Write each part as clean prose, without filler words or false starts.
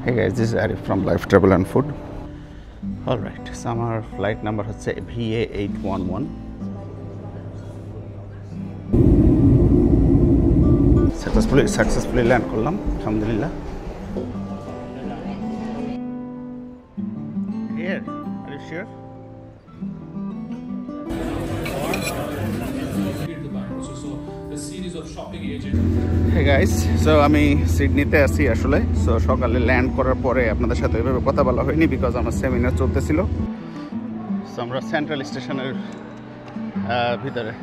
Hey guys, this is Arif from Life Travel and Food. Alright, so আমার flight number হচ্ছে VA811. Successfully land করলাম, আলহামদুলিল্লাহ. Here, are you sure? Hey guys, so আমি সিডনিতে আছি আসলে। সো সকালে ল্যান্ড করার পরে আপনাদের সাথে এভাবে কথা বলা হয়নি বিকজ আমার সেমিনার চলতেছিল। সো আমরা সেন্ট্রাল স্টেশনের ভিতরে।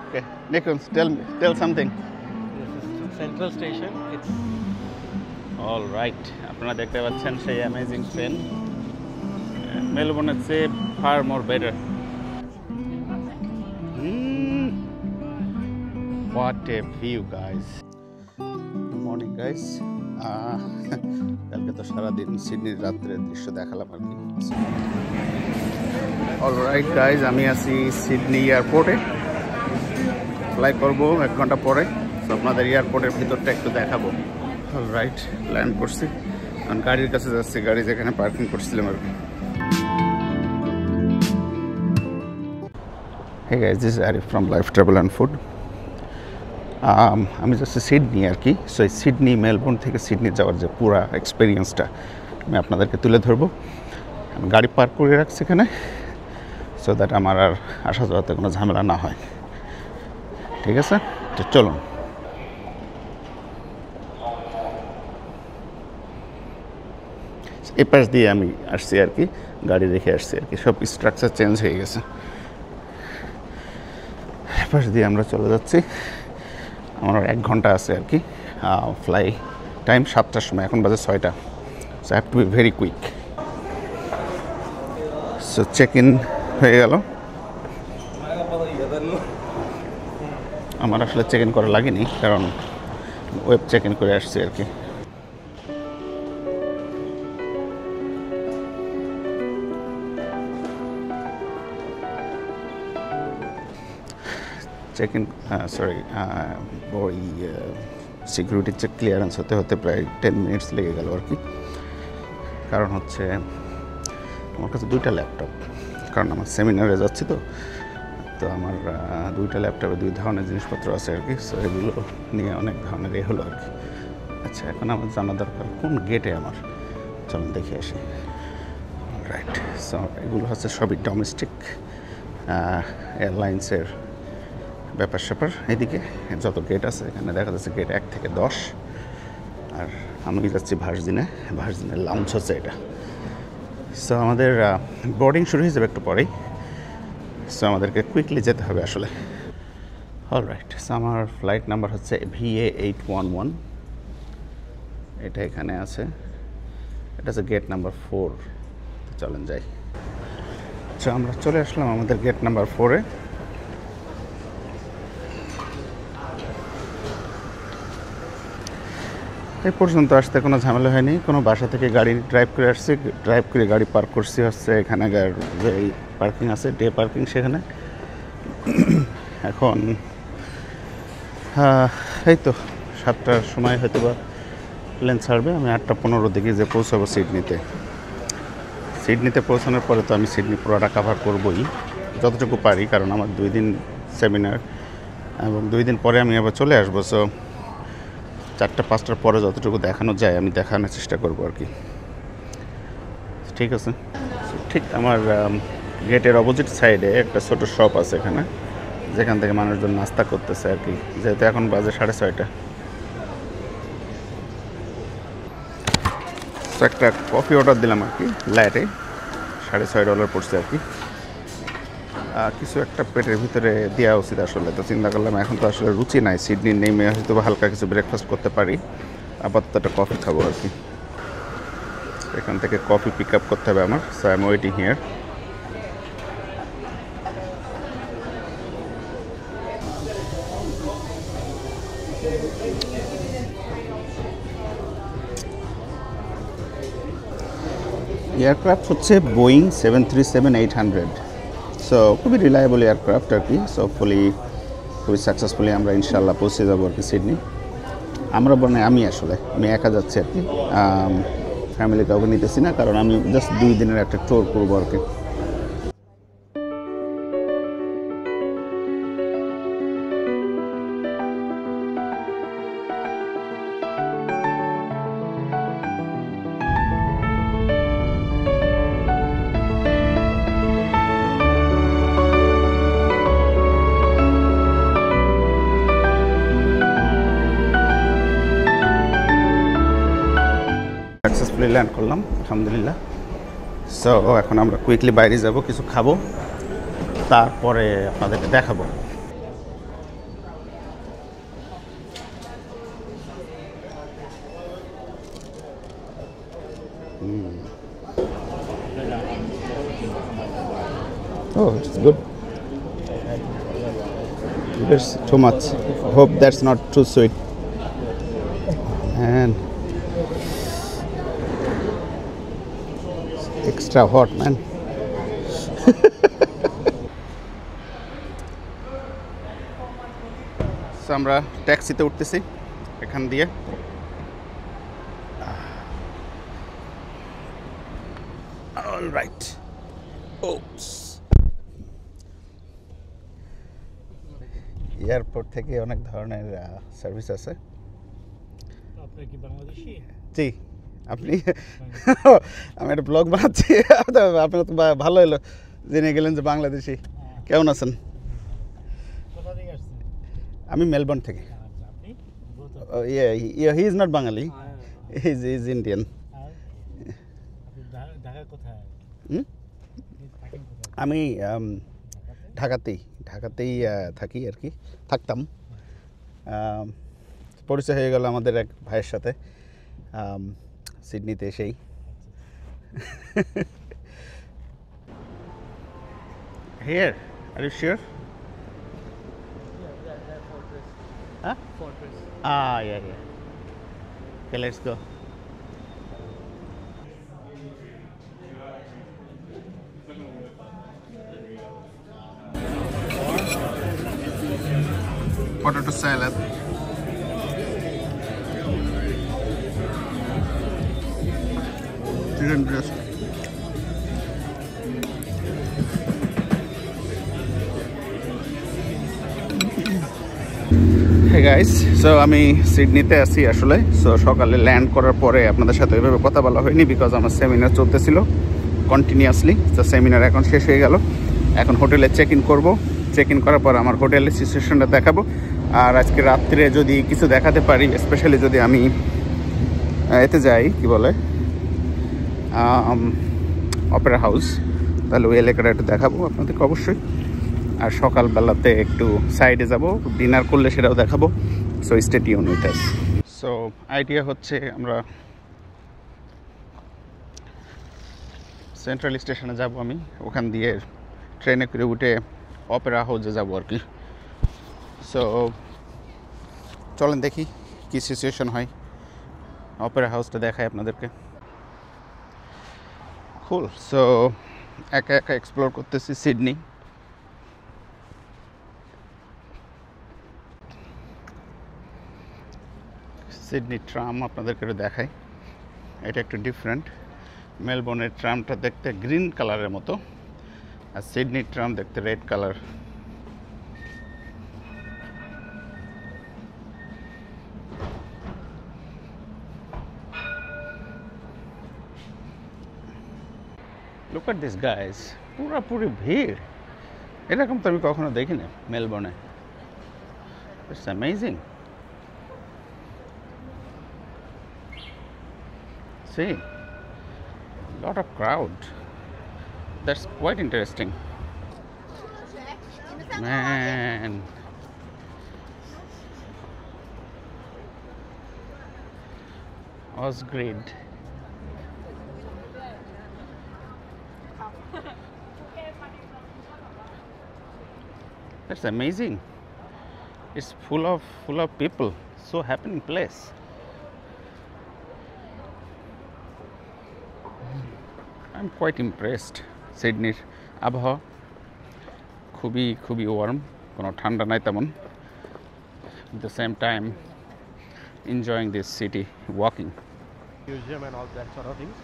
Okay, Nikunj, tell something. Central Station. It's all right, আপনারা দেখতে পাচ্ছেন সেই অ্যামেজিং ট্রেন। মেলবোর্নের চেয়ে far more better. What a view, guys. Good morning, guys. কালকে তো সারাদিন সিডনির রাত্রের দৃশ্য দেখালাম আর কি। অলরাইট গাইজ, আমি আছি সিডনি এয়ারপোর্টে। ফ্লাই করবো 1 ঘন্টা পরে। তো আপনাদের এয়ারপোর্টের ভিতরটা একটু দেখাবো। অলরাইট, ল্যান্ড করছি, কারণ গাড়ির কাছে যাচ্ছি, গাড়ি যেখানে পার্কিং করছিলাম আর কি। Hey guys, this is Arif from Life Travel and Food. আমি যাচ্ছি সিডনি আর কি। সো এই সিডনি মেলবোর্ন থেকে সিডনি যাওয়ার যে পুরো এক্সপিরিয়েন্সটা আমি আপনাদেরকে তুলে ধরবো। আমি গাড়ি পার্ক করে রাখছি এখানে, সো দ্যাট আমার আর আসা যাওয়াতে কোনো ঝামেলা না হয়। ঠিক আছে, তো চলুন। এই পাশ দিয়ে আমি আসছি আর কি, গাড়ি রেখে আসছি আর কি, সব স্ট্রাকচার চেঞ্জ হয়ে গেছে। এই পাশ দিয়ে আমরা চলে যাচ্ছি। আমার 1 ঘন্টা আছে আর কি ফ্লাই টাইম, 7টার সময়, এখন বাজে 6টা। So have to be very quick. So check in হয়ে গেল। আমার আসলে চেক ইন করা লাগেনি, কারণ ওয়েব চেক ইন করে আসছি আর কি। চেক ইন ওই সিকিউরিটি চেক ক্লিয়ারেন্স হতে হতে প্রায় 10 মিনিটস লেগে গেল আর কি। কারণ হচ্ছে আমার কাছে 2টা ল্যাপটপ, কারণ আমার সেমিনারে যাচ্ছি তো আমার 2টা ল্যাপটপে 2 ধরনের জিনিসপত্র আছে আর কি। সো এগুলো নিয়ে অনেক ধরনের হলো আর কি। আচ্ছা, এখন আমার জানা দরকার কোন গেটে আমার, চলুন দেখে আসি। রাইট, সো এগুলো হচ্ছে সবই ডোমেস্টিক এয়ারলাইন্সের ব্যাপার স্যাপার। এদিকে যত গেট আছে এখানে দেখা যাচ্ছে গেট 1 থেকে 10। আর আমি যাচ্ছি ভার্জিনের লাউঞ্জ হচ্ছে এটা। সো আমাদের বোর্ডিং শুরু হয়ে যাবে একটু পরেই। সো আমাদেরকে কুইকলি যেতে হবে আসলে। অলরাইট, সো আমার ফ্লাইট নাম্বার হচ্ছে VA811। এটা এখানে আছে, এটা হচ্ছে গেট নাম্বার 4। চলেন যাই। আচ্ছা, আমরা চলে আসলাম আমাদের গেট নাম্বার 4-এ। এই পর্যন্ত আসতে কোনো ঝামেলা হয়নি, কোনো বাসা থেকে গাড়ি ড্রাইভ করে আসছি, ড্রাইভ করে গাড়ি পার্ক করছি হচ্ছে এখানে যে পার্কিং আছে, ডে পার্কিং, সেখানে। এখন এই তো 7টার সময় হয়তো বা প্লেন ছাড়বে। আমি 8টা 15 দিকে যে পৌঁছাবো সিডনিতে পৌঁছানোর পরে তো আমি সিডনি পুরোটা কাভার করবোই যতটুকু পারি, কারণ আমার 2 দিন সেমিনার এবং 2 দিন পরে আমি আবার চলে আসবো। সো 4টা-5টার পরে যতটুকু দেখানো যায় আমি দেখানোর চেষ্টা করবো আর কি। ঠিক আছে, ঠিক আমার গেটের অপোজিট সাইডে একটা ছোট শপ আছে এখানে, যেখান থেকে মানুষজন নাস্তা করতেছে আর কি, যেহেতু এখন বাজে 6:30। তো একটা কফি অর্ডার দিলাম আর কি, ল্যাটে, $6.5 পড়ছে আর কি। কিছু একটা পেটের ভিতরে দেওয়া উচিত আসলে। তো চিন্তা করলাম এখন তো আসলে রুচি নাই, সিডনি নেমে হয়তো হালকা কিছু ব্রেকফাস্ট করতে পারি, আপাতত একটা কফি খাবো আর কি। এখান থেকে কফি পিক আপ করতে হবে আমার। So I am waiting here. Aircraft হচ্ছে বোয়িং 737-800। সো খুবই রিলায়েবল এয়ারক্রাফট আর কি। সো খুবই সাকসেসফুলি আমরা ইনশাল্লাহ পৌঁছে যাবো আর কি সিডনি। আমি একা যাচ্ছি আর কি। ফ্যামিলি কাউকে নিতেছি না, কারণ আমি জাস্ট 2 দিনের একটা ট্যুর করবো আর কি। সাকসেসফুলি ল্যান্ড করলাম আলহামদুলিল্লাহ। সো এখন আমরা কুইকলি বাইরে যাব, কিছু খাবো, তারপরে আপনাদেরকে দেখাবো। Oh, it's good. It's too much. Hope that's not too sweet. And extra hot, man. So আমরা ট্যাক্সিতে উঠতেছি এখান দিয়ে। All right. Oops. এয়ারপোর্ট থেকে অনেক ধরনের সার্ভিস আছে। আপনি কি বাংলাদেশি? জি, আপনি? আমি একটা ব্লগ বানাচ্ছি, আপনার তো ভালো হলো জেনে গেলেন যে বাংলাদেশি। কেমন আছেন? কোথা থেকে আসছেন? আমি মেলবোর্ন থেকে। আচ্ছা, আপনি? He is not Bangali, he is Indian. আপনি ঢাকা কোথায়? আপনি থাকেন কোথায়? আমি ঢাকাতে? ঢাকাতেই থাকি আর কি, থাকতাম। পরিচয় হয়ে গেল আমাদের এক ভাইয়ের সাথে সিডনিতে এসেই। Here, are you sure? Huh? Fortress. Yeah. Okay, let's go. Potato salad. Chicken breast. Hey guys, so আমি সিডনিতে আছি আসলে। সো সকালে ল্যান্ড করার পরে আপনাদের সাথে ওইভাবে কথা বলা হয়নি, বিকজ আমার সেমিনার চলতেছিল কন্টিনিউয়াসলি। তো সেমিনার এখন শেষ হয়ে গেল, এখন হোটেলে চেক ইন করবো। চেক ইন করার পর আমার হোটেলের সিচুয়েশনটা দেখাবো। আর আজকে রাত্রে যদি কিছু দেখাতে পারি, স্পেশালি যদি আমি এতে যাই, কি বলে, অপেরা হাউস, তাহলে ওই এলাকাটা একটু দেখাবো আপনাদেরকে অবশ্যই। আর সকালবেলাতে একটু সাইডে যাব, ডিনার করলে সেটাও দেখাবো। So stay tune with us. So idea হচ্ছে আমরা সেন্ট্রাল স্টেশনে যাব, আমি ওখান দিয়ে ট্রেনে করে উঠে অপেরা হাউসে যাব আর কি। সো চলেন দেখি কী সিচুয়েশন হয়, অপেরা হাউসটা দেখায় আপনাদেরকে। কুল। সো একা একা এক্সপ্লোর করতেছি সিডনি। সিডনি ট্রাম আপনাদেরকে একটু দেখাই, এটা একটু ডিফারেন্ট। মেলবোর্নের ট্রামটা দেখতে গ্রিন কালারের মতো, আর সিডনি ট্রাম দেখতে red colour. Look at this guys, পুরোপুরি ভিড়, এরকম তো আমি কখনো দেখিনি মেলবোর্নে। It's amazing. See, lot of crowd. That's quite interesting. Man, was great. That's amazing. It's full of people. So happening place. I'm quite impressed. সিডনির আবহাওয়া খুবই ওয়ার্ম, কোনো ঠান্ডা নাই তেমন। At the same time enjoying this city walking. museum and all that sort of things.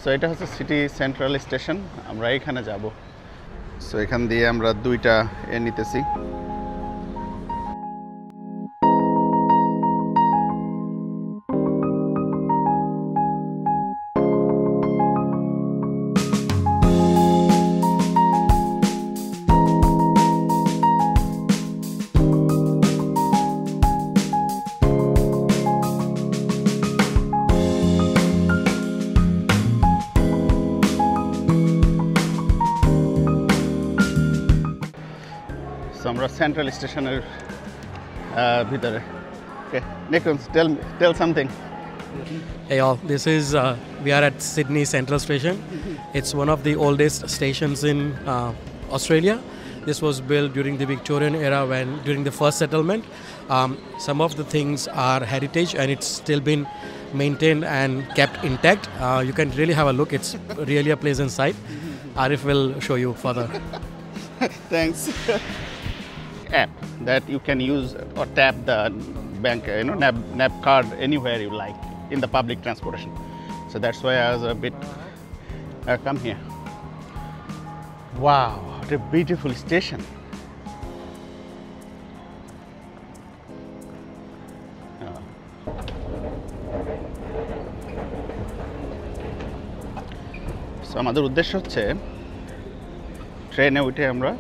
So এটা হচ্ছে city central station, আমরা এখানে যাব। সো এখান দিয়ে আমরা দুইটা নিতেছি। So আমরা সেন্ট্রাল স্টেশনের ভিতরে। Okay, Nicholas, tell something. Hey all, this is we are at Sydney Central Station. It's one of the oldest stations in Australia. This was built during the Victorian era when during the first settlement. Some of the things are heritage and it's still been maintained and kept intact. You can really have a look. It's really a pleasant sight. Arif will show you further. Thanks. App that you can use or tap the bank, NAB card anywhere you like in the public transportation. So that's why I was a bit come here. Wow, what a beautiful station. So আমাদের উদ্দেশ্য হচ্ছে ট্রেনে উঠে আমরা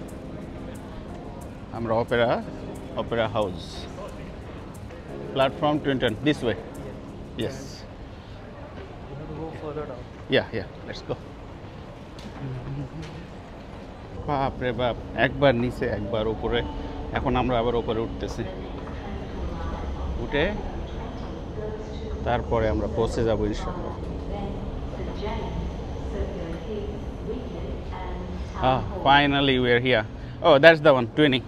opera house, platform 20, this way. Yes. You have to go further down. Yeah, let's go. বাপরে বাপ, একবার নিচে একবার উপরে, এখন আমরা আবার উপরে উঠতেছি। উঠে তারপরে আমরা পৌঁছে যাব ইনশাআল্লাহ। Finally we are here. Oh, that's the one, Twining.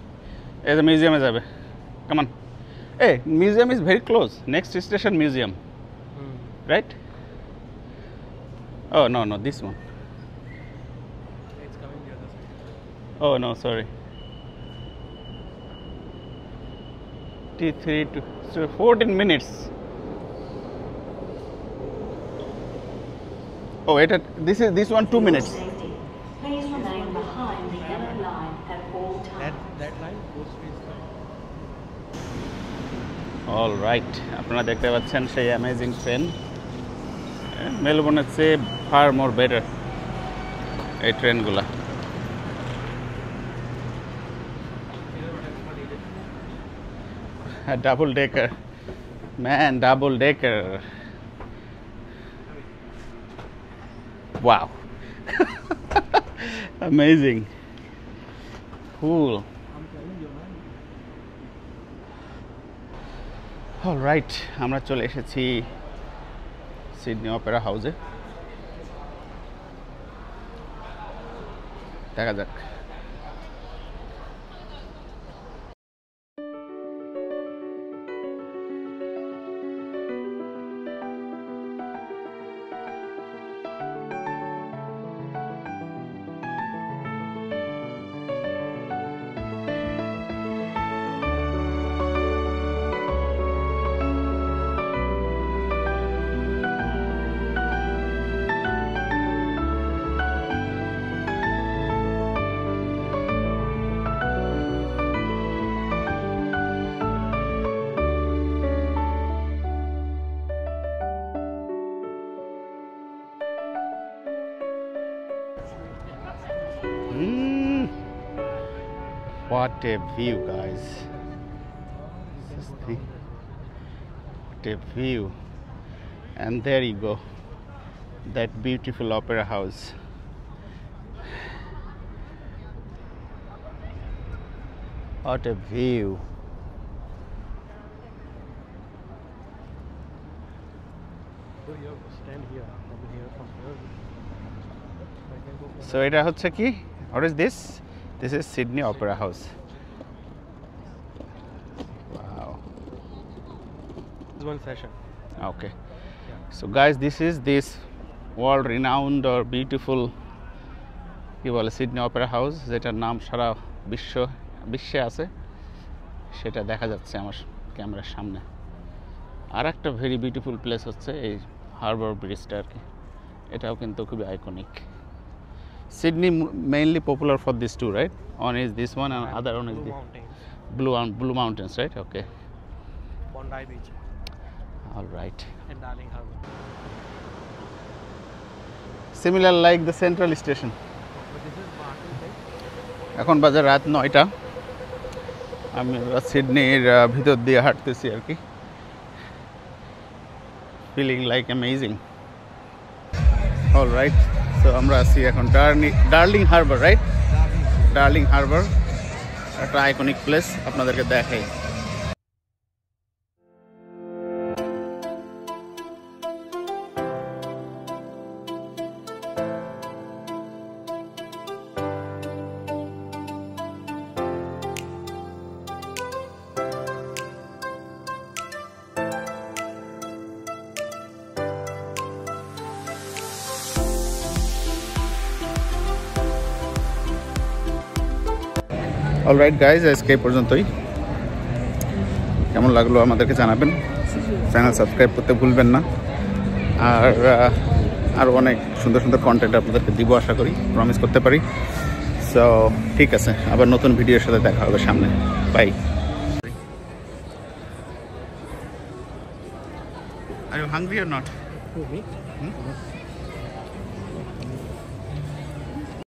The museum is over. Come on. Hey, museum is very close. Next station, museum. Right? Oh, no, this one. It's coming the other side. Oh, no, sorry. T3 to so 14 minutes. Oh, wait, this one 2 minutes. Please remain behind the yellow line at all times. That line goes straight. All right, আপনারা দেখতে পাচ্ছেন সেই amazing train. মেলবোর্নের চেয়ে far more better এই ট্রেনগুলা। Double decker man, double decker. Wow, amazing, cool. Alright, আমরা চলে এসেছি সিডনি অপেরা হাউসে। দেখা যাক। What a view, guys. What a view. And there you go, that beautiful opera house. What a view. So you have to stand here, from here. I can go from So এটা হচ্ছে কি? What is this? This is Sydney Opera House. Wow. This one session. Okay. So guys, this world renowned or beautiful কি বলে Sydney Opera house, যেটার নাম সারা বিশ্বে আছে, সেটা দেখা যাচ্ছে আমার ক্যামেরার সামনে। আর একটা ভেরি বিউটিফুল প্লেস হচ্ছে এই হারবার ব্রিজটা আর কি, এটাও কিন্তু খুবই iconic. Sydney mainly popular for these two, right? One is this one and other one is Blue the Mountains, Blue Mountains, right? Okay. Bondi Beach, All right. and Darling Harbour. Similar like the Central Station. But this is Martin Bay. এখন বাজে রাত 9টা। আমি সিডনির ভিতর দিয়ে হাঁটতেছি আর কি, feeling like amazing. Alright, so আমরা আছি এখন Darling Harbour, right? Darling Harbour একটা আইকনিক প্লেস, আপনাদেরকে দেখাই। অলরাইট গাইজ, আজকে এই পর্যন্তই। কেমন লাগলো আমাদেরকে জানাবেন, চ্যানেল সাবস্ক্রাইব করতে ভুলবেন না। আর আরও অনেক সুন্দর সুন্দর কন্টেন্ট আপনাদেরকে দিব আশা করি, প্রমিস করতে পারি। সো ঠিক আছে, আবার নতুন ভিডিওর সাথে দেখা হবে সামনে। By. Are you hungry or not? Me?